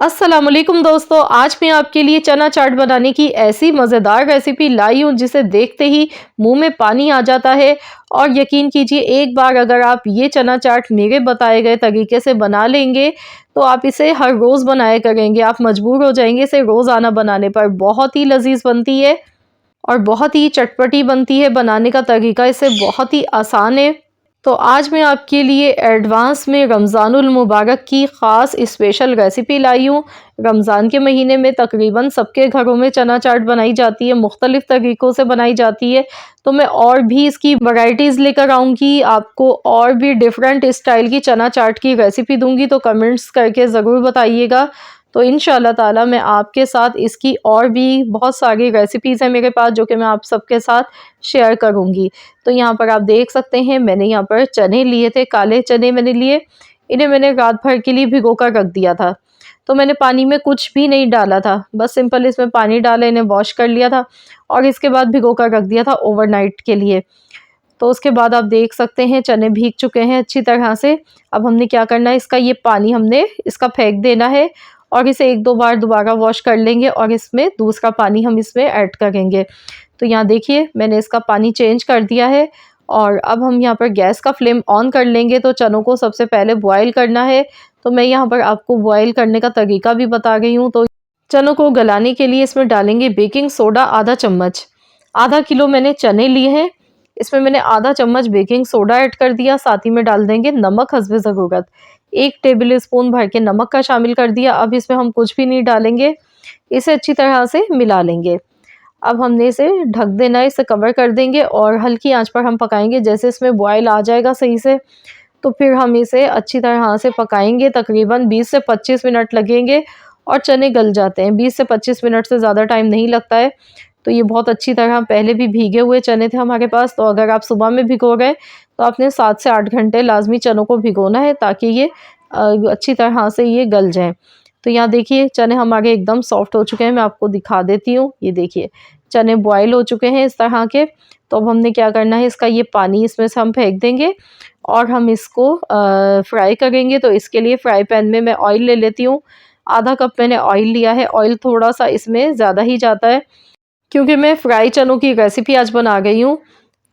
अस्सलाम वालेकुम दोस्तों, आज मैं आपके लिए चना चाट बनाने की ऐसी मज़ेदार रेसिपी लाई हूँ जिसे देखते ही मुंह में पानी आ जाता है। और यकीन कीजिए, एक बार अगर आप ये चना चाट मेरे बताए गए तरीके से बना लेंगे तो आप इसे हर रोज़ बनाया करेंगे। आप मजबूर हो जाएंगे इसे रोज़ाना बनाने पर। बहुत ही लजीज बनती है और बहुत ही चटपटी बनती है। बनाने का तरीका इसे बहुत ही आसान है। तो आज मैं आपके लिए एडवांस में रमज़ानुल मुबारक की ख़ास स्पेशल रेसिपी लाई हूँ। रमज़ान के महीने में तकरीबन सबके घरों में चना चाट बनाई जाती है, मुख्तलिफ़ तरीक़ों से बनाई जाती है। तो मैं और भी इसकी वैरायटीज़ लेकर आऊँगी, आपको और भी डिफरेंट स्टाइल की चना चाट की रेसिपी दूँगी, तो कमेंट्स करके ज़रूर बताइएगा। तो इंशाअल्लाह ताला मैं आपके साथ इसकी और भी बहुत सारी रेसिपीज़ हैं मेरे पास जो कि मैं आप सबके साथ शेयर करूँगी। तो यहाँ पर आप देख सकते हैं, मैंने यहाँ पर चने लिए थे, काले चने मैंने लिए। इन्हें मैंने रात भर के लिए भिगो कर रख दिया था। तो मैंने पानी में कुछ भी नहीं डाला था, बस सिंपल इसमें पानी डाला, इन्हें वॉश कर लिया था और इसके बाद भिगो कर रख दिया था ओवरनाइट के लिए। तो उसके बाद आप देख सकते हैं चने भीग चुके हैं अच्छी तरह से। अब हमने क्या करना है, इसका ये पानी हमने इसका फेंक देना है और इसे एक दो बार दोबारा वॉश कर लेंगे और इसमें दूसरा पानी हम इसमें ऐड करेंगे। तो यहाँ देखिए, मैंने इसका पानी चेंज कर दिया है और अब हम यहाँ पर गैस का फ्लेम ऑन कर लेंगे। तो चनों को सबसे पहले बॉयल करना है। तो मैं यहाँ पर आपको बॉयल करने का तरीका भी बता रही हूँ। तो चनों को गलाने के लिए इसमें डालेंगे बेकिंग सोडा आधा चम्मच। आधा किलो मैंने चने लिए हैं, इसमें मैंने आधा चम्मच बेकिंग सोडा ऐड कर दिया। साथ ही में डाल देंगे नमक हस्बे ज़रूरत, 1 टेबल स्पून भर के नमक का शामिल कर दिया। अब इसमें हम कुछ भी नहीं डालेंगे, इसे अच्छी तरह से मिला लेंगे। अब हमने इसे ढक देना है, इसे कवर कर देंगे और हल्की आंच पर हम पकाएंगे। जैसे इसमें बॉयल आ जाएगा सही से, तो फिर हम इसे अच्छी तरह से पकाएंगे। तकरीबन 20 से 25 मिनट लगेंगे और चने गल जाते हैं। 20 से 25 मिनट से ज़्यादा टाइम नहीं लगता है। तो ये बहुत अच्छी तरह, पहले भी भीगे हुए चने थे हमारे पास, तो अगर आप सुबह में भिगो गए तो आपने 7 से 8 घंटे लाजमी चनों को भिगोना है ताकि ये अच्छी तरह से ये गल जाएं। तो यहाँ देखिए, चने हमारे एकदम सॉफ्ट हो चुके हैं। मैं आपको दिखा देती हूँ, ये देखिए चने बॉयल हो चुके हैं इस तरह के। तो अब हमने क्या करना है, इसका ये पानी इसमें से हम फेंक देंगे और हम इसको फ्राई करेंगे। तो इसके लिए फ्राई पैन में मैं ऑयल ले लेती हूँ। आधा कप मैंने ऑयल लिया है। ऑयल थोड़ा सा इसमें ज़्यादा ही जाता है क्योंकि मैं फ्राई चनों की रेसिपी आज बना गई हूँ।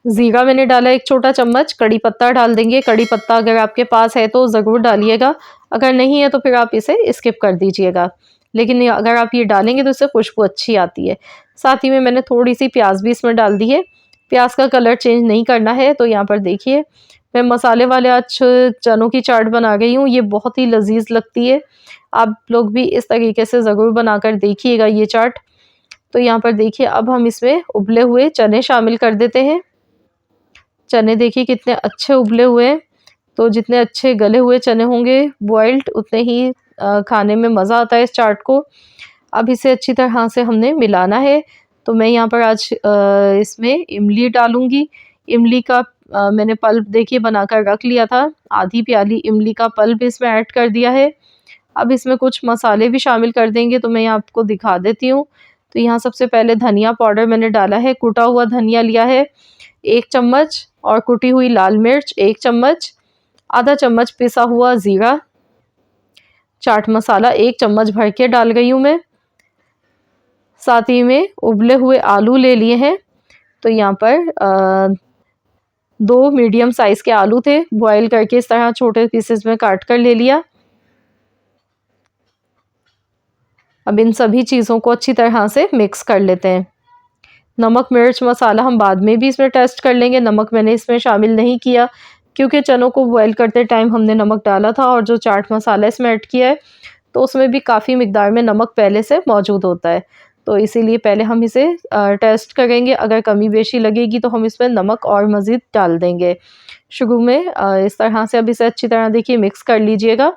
ज़ीरा मैंने डाला 1 छोटा चम्मच, कड़ी पत्ता डाल देंगे। कड़ी पत्ता अगर आपके पास है तो ज़रूर डालिएगा, अगर नहीं है तो फिर आप इसे स्किप कर दीजिएगा। लेकिन अगर आप ये डालेंगे तो इससे खुशबू अच्छी आती है। साथ ही में मैंने थोड़ी सी प्याज भी इसमें डाल दी है। प्याज का कलर चेंज नहीं करना है। तो यहाँ पर देखिए, मैं मसाले वाले आज चनों की चाट बना गई हूँ। ये बहुत ही लजीज लगती है। आप लोग भी इस तरीके से ज़रूर बनाकर देखिएगा ये चाट। तो यहाँ पर देखिए, अब हम इसमें उबले हुए चने शामिल कर देते हैं। चने देखिए कितने अच्छे उबले हुए हैं। तो जितने अच्छे गले हुए चने होंगे बॉइल्ड, उतने ही खाने में मज़ा आता है इस चाट को। अब इसे अच्छी तरह से हमने मिलाना है। तो मैं यहाँ पर आज इसमें इमली डालूँगी। इमली का मैंने पल्प देखिए बनाकर रख लिया था। आधी प्याली इमली का पल्प इसमें ऐड कर दिया है। अब इसमें कुछ मसाले भी शामिल कर देंगे, तो मैं यहाँ आपको दिखा देती हूँ। तो यहाँ सबसे पहले धनिया पाउडर मैंने डाला है। कुटा हुआ धनिया लिया है 1 चम्मच और कुटी हुई लाल मिर्च 1 चम्मच, आधा चम्मच पिसा हुआ ज़ीरा, चाट मसाला 1 चम्मच भर के डाल गई हूँ मैं। साथ ही में उबले हुए आलू ले लिए हैं। तो यहाँ पर 2 मीडियम साइज़ के आलू थे, बॉयल करके इस तरह छोटे पीसेस में काट कर ले लिया। अब इन सभी चीज़ों को अच्छी तरह से मिक्स कर लेते हैं। नमक मिर्च मसाला हम बाद में भी इसमें टेस्ट कर लेंगे। नमक मैंने इसमें शामिल नहीं किया क्योंकि चनों को बॉयल करते टाइम हमने नमक डाला था और जो चाट मसाला इसमें ऐड किया है तो उसमें भी काफ़ी मिकदार में नमक पहले से मौजूद होता है। तो इसीलिए पहले हम इसे टेस्ट करेंगे। अगर कमी बेशी लगेगी तो हम इसमें नमक और मज़ीद डाल देंगे शुरू में। इस तरह से अब इसे अच्छी तरह देखिए मिक्स कर लीजिएगा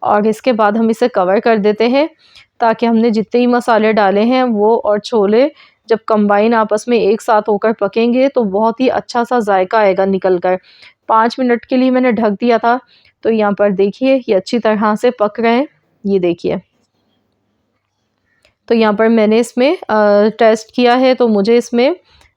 और इसके बाद हम इसे कवर कर देते हैं ताकि हमने जितने ही मसाले डाले हैं वो और छोले जब कंबाइन आपस में एक साथ होकर पकेंगे तो बहुत ही अच्छा सा जायका आएगा निकल कर। 5 मिनट के लिए मैंने ढक दिया था। तो यहाँ पर देखिए ये अच्छी तरह से पक रहे हैं, ये देखिए। तो यहाँ पर मैंने इसमें टेस्ट किया है तो मुझे इसमें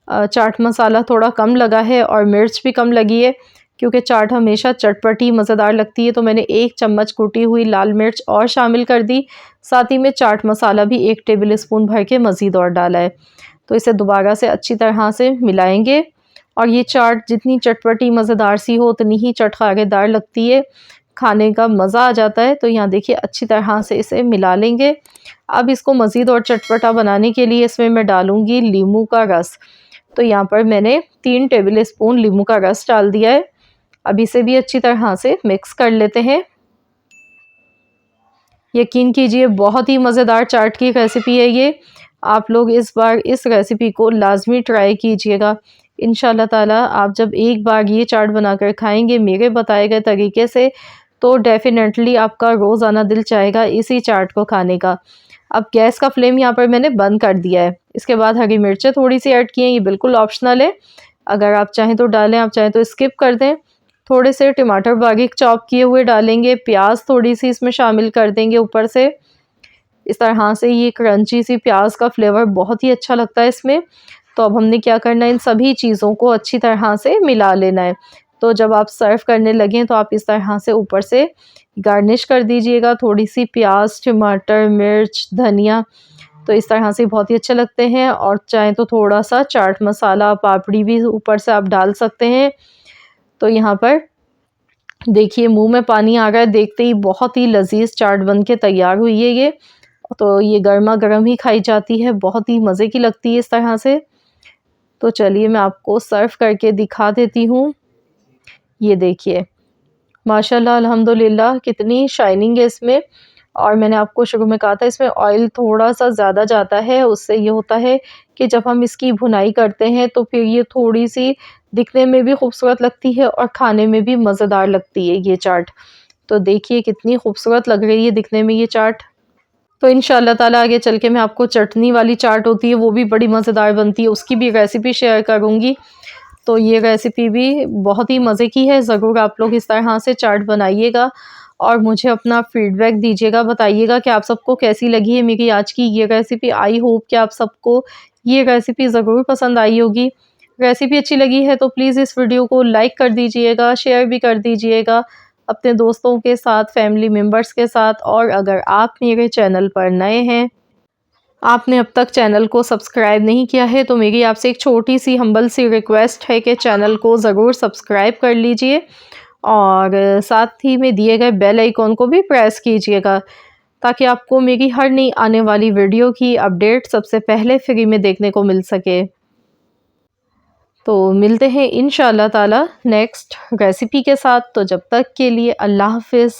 चाट मसाला थोड़ा कम लगा है और मिर्च भी कम लगी है क्योंकि चाट हमेशा चटपटी मज़ेदार लगती है। तो मैंने 1 चम्मच कुटी हुई लाल मिर्च और शामिल कर दी। साथ ही में चाट मसाला भी 1 टेबल स्पून भर के मज़ीद और डाला है। तो इसे दोबारा से अच्छी तरह से मिलाएंगे। और ये चाट जितनी चटपटी मज़ेदार सी हो उतनी ही चटखारेदार लगती है, खाने का मज़ा आ जाता है। तो यहाँ देखिए अच्छी तरह से इसे मिला लेंगे। अब इसको मज़ीद और चटपटा बनाने के लिए इसमें मैं डालूँगी नींबू का रस। तो यहाँ पर मैंने 3 टेबल स्पून नींबू का रस डाल दिया है। अब इसे भी अच्छी तरह से मिक्स कर लेते हैं। यकीन कीजिए बहुत ही मज़ेदार चाट की रेसिपी है ये। आप लोग इस बार इस रेसिपी को लाज़मी ट्राई कीजिएगा। इंशाल्लाह ताला आप जब एक बार ये चाट बनाकर खाएँगे मेरे बताए गए तरीके से, तो डेफ़िनेटली आपका रोज़ाना दिल चाहेगा इसी चाट को खाने का। अब गैस का फ्लेम यहाँ पर मैंने बंद कर दिया है। इसके बाद हरी मिर्चें थोड़ी-सी ऐड की हैं, ये बिल्कुल ऑप्शनल है। अगर आप चाहें तो डालें, आप चाहें तो स्किप कर दें। थोड़े से टमाटर बारीक चॉप किए हुए डालेंगे, प्याज थोड़ी-सी इसमें शामिल कर देंगे ऊपर से। इस तरह से ये क्रंची सी प्याज का फ्लेवर बहुत ही अच्छा लगता है इसमें। तो अब हमने क्या करना है, इन सभी चीज़ों को अच्छी तरह से मिला लेना है। तो जब आप सर्व करने लगें तो आप इस तरह से ऊपर से गार्निश कर दीजिएगा, थोड़ी-सी प्याज, टमाटर, मिर्च, धनिया। तो इस तरह से बहुत ही अच्छे लगते हैं। और चाहें तो थोड़ा-सा चाट मसाला, पापड़ी भी ऊपर से आप डाल सकते हैं। तो यहाँ पर देखिए मुँह में पानी आ रहा है देखते ही, बहुत ही लज़ीज़ चाट बन के तैयार हुई है ये। तो ये गरमा-गरम ही खाई जाती है, बहुत ही मज़े की लगती है इस तरह से। तो चलिए मैं आपको सर्व करके दिखा देती हूँ। ये देखिए, माशाल्लाह अल्हम्दुलिल्लाह कितनी शाइनिंग है इसमें। और मैंने आपको शुरू में कहा था इसमें ऑयल थोड़ा-सा ज़्यादा जाता है, उससे ये होता है कि जब हम इसकी भुनाई करते हैं तो फिर ये थोड़ी-सी दिखने में भी खूबसूरत लगती है और खाने में भी मज़ेदार लगती है ये चाट। तो देखिए कितनी खूबसूरत लग रही है दिखने में ये चाट। तो इंशाअल्लाह ताला आगे चल के मैं आपको चटनी वाली चाट होती है वो भी बड़ी मज़ेदार बनती है, उसकी भी रेसिपी शेयर करूँगी। तो ये रेसिपी भी बहुत ही मज़े की है, ज़रूर आप लोग इस तरह से चाट बनाइएगा और मुझे अपना फ़ीडबैक दीजिएगा, बताइएगा कि आप सबको कैसी लगी है मेरी आज की ये रेसिपी। आई होप कि आप सबको ये रेसिपी ज़रूर पसंद आई होगी। रेसिपी अच्छी लगी है तो प्लीज़ इस वीडियो को लाइक कर दीजिएगा, शेयर भी कर दीजिएगा अपने दोस्तों के साथ, फैमिली मेम्बर्स के साथ। और अगर आप मेरे चैनल पर नए हैं, आपने अब तक चैनल को सब्सक्राइब नहीं किया है, तो मेरी आपसे एक छोटी सी हम्बल सी रिक्वेस्ट है कि चैनल को ज़रूर सब्सक्राइब कर लीजिए और साथ ही में दिए गए बेल आइकॉन को भी प्रेस कीजिएगा, ताकि आपको मेरी हर नई आने वाली वीडियो की अपडेट सबसे पहले फ्री में देखने को मिल सके। तो मिलते हैं इंशाअल्लाह ताला नेक्स्ट रेसिपी के साथ। तो जब तक के लिए अल्लाह हाफ़िज़।